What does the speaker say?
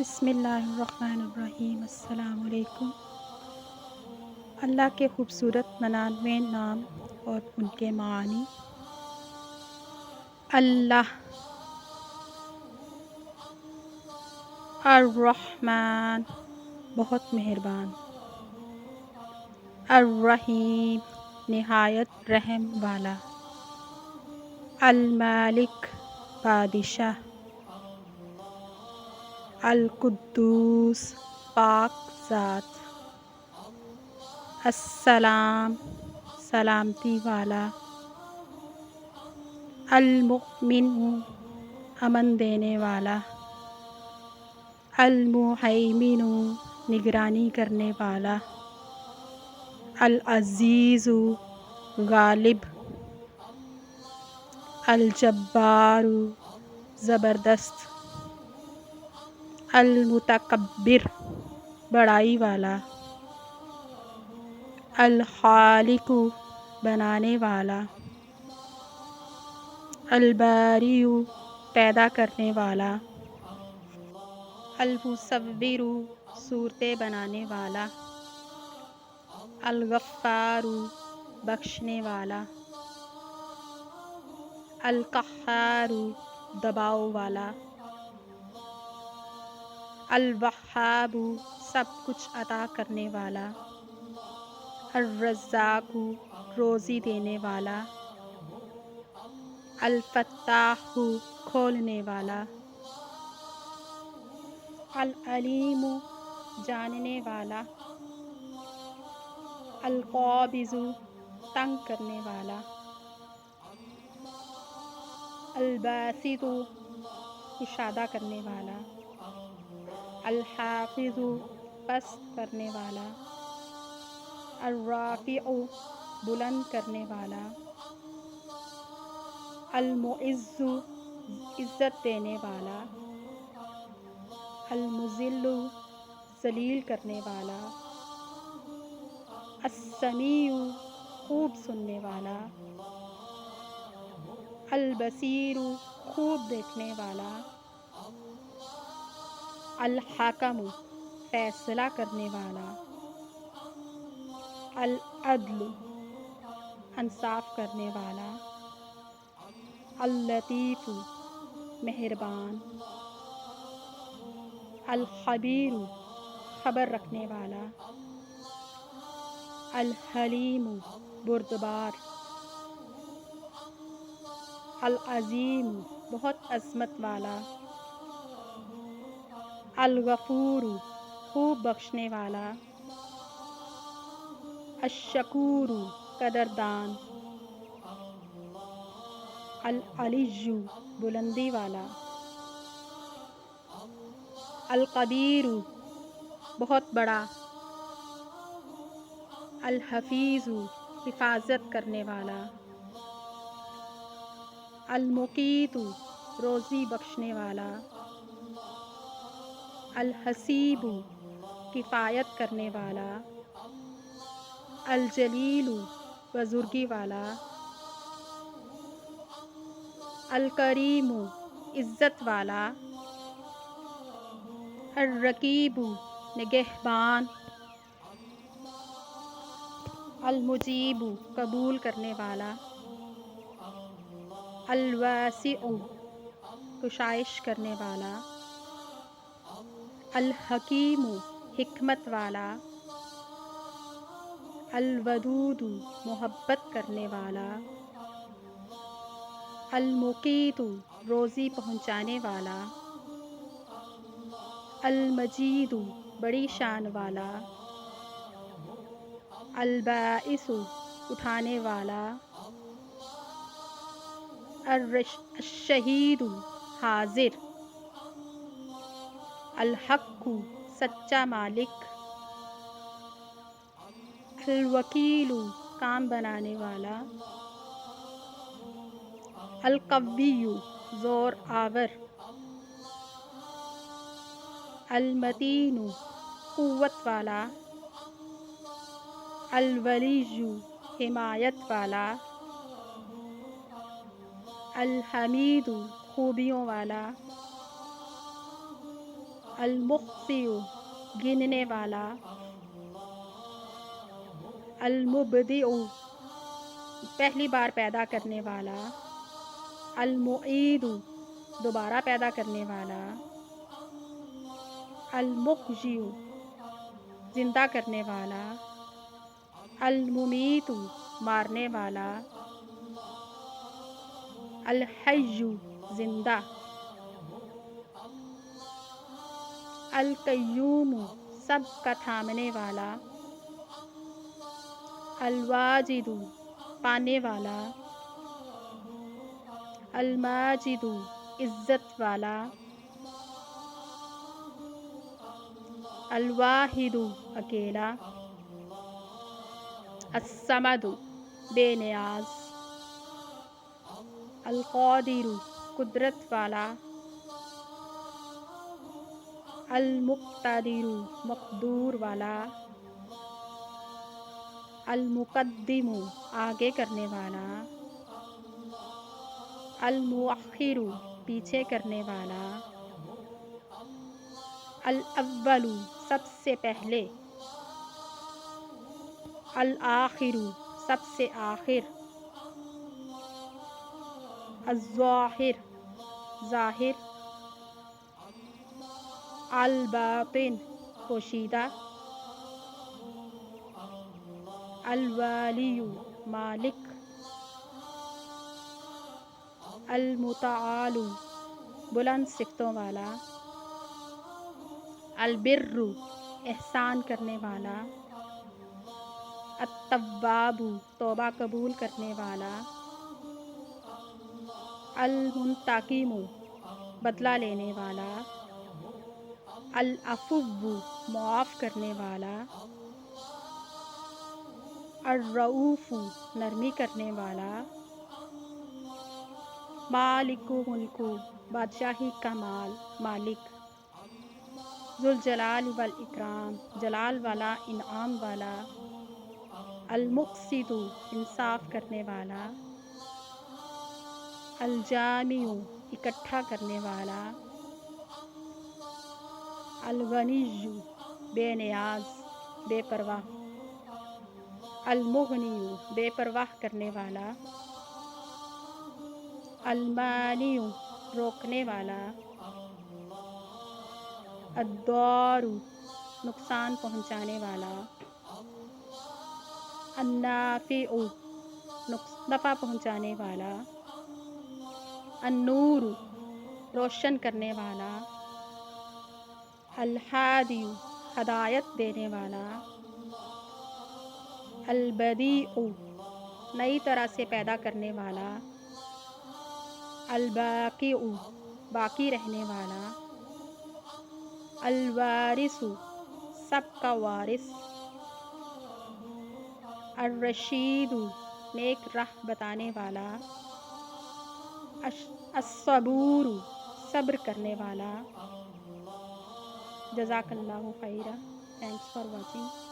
بسم اللہ الرحمن الرحیم۔ السلام علیکم۔ اللہ کے خوبصورت 99 نام اور ان کے معانی۔ اللہ الرحمن بہت مہربان، الرحیم نہایت رحم والا، المالک بادشاہ، القدوس پاک ذات، السلام سلامتی والا، المؤمن امن دینے والا، المہیمن نگرانی کرنے والا، العزیز غالب، الجبار زبردست، المتکبر بڑائی والا، الخالق بنانے والا، الباری پیدا کرنے والا، المصور صورتیں بنانے والا، الغفار بخشنے والا، القہار دباؤ والا، الوہاب سب کچھ عطا کرنے والا، الرزاق روزی دینے والا، الفتاح کھولنے والا، العلیم جاننے والا، القابض تنگ کرنے والا، الباسط کشادہ کرنے والا، الحافظ پست کرنے والا، الرافع بلند کرنے والا، المعز عزت دینے والا، المذل ذلیل کرنے والا، السمیع خوب سننے والا، البصیر خوب دیکھنے والا، الحاکم فیصلہ کرنے والا، العدل انصاف کرنے والا، اللطیف مہربان، الخبیر خبر رکھنے والا، الحلیم بردبار، العظیم بہت عظمت والا، الغفور خوب بخشنے والا، الشکور قدردان، العلی بلندی والا، الکبیر بہت بڑا، الحفیظ حفاظت کرنے والا، المقیت روزی بخشنے والا، الحسیب کفایت کرنے والا، الجلیل بزرگی والا، الکریم عزت والا، الرقیب نگہبان، المجیب قبول کرنے والا، الواسع کشائش کرنے والا، الحکیم حکمت والا، الودود محبت کرنے والا، المقیت روزی پہنچانے والا، المجید بڑی شان والا، الباعث اٹھانے والا، الشہید حاضر، الحق سچا مالک، الوکیل کام بنانے والا، القوی زور آور، المتین قوت والا، الولی حمایت والا، الحمید خوبیوں والا، المحصی گننے والا، المبدع پہلی بار پیدا کرنے والا، المعید دوبارہ پیدا کرنے والا، المحیی زندہ کرنے والا، الممیت مارنے والا، الحی زندہ، القیوم سب کا تھامنے والا، الواجد پانے والا، الماجد عزت والا، الواحد اکیلا، الصمد بے نیاز، القادر قدرت والا، المقتدر مقدور والا، المقدم آگے کرنے والا، المؤخر پیچھے کرنے والا، الاول سب سے پہلے، الآخر سب سے آخر، الظاہر ظاہر، الباطن پوشیدہ، الوالی مالک، المتعال بلند صفتوں والا، البر احسان کرنے والا، التواب توبہ قبول کرنے والا، المنتقم بدلہ لینے والا، العفو معاف کرنے والا، الرؤوف نرمی کرنے والا، مالک ملک بادشاہی کا مالک، ذوالجلال والاکرام جلال والا انعام والا، المقسط انصاف کرنے والا، الجامع اکٹھا کرنے والا، الغنی بے نیاز بے پرواہ، المغنی بے پرواہ کرنے والا، المانع روکنے والا، الضار نقصان پہنچانے والا، النافع نفع پہنچانے والا، النور روشن کرنے والا، الہادی ہدایت دینے والا، البدیع نئی طرح سے پیدا کرنے والا، الباقی باقی رہنے والا، الوارث سب کا وارث، الرشید نیک راہ بتانے والا، الصبور صبر کرنے والا۔ جزاک اللہ خیرا۔ Thanks for watching.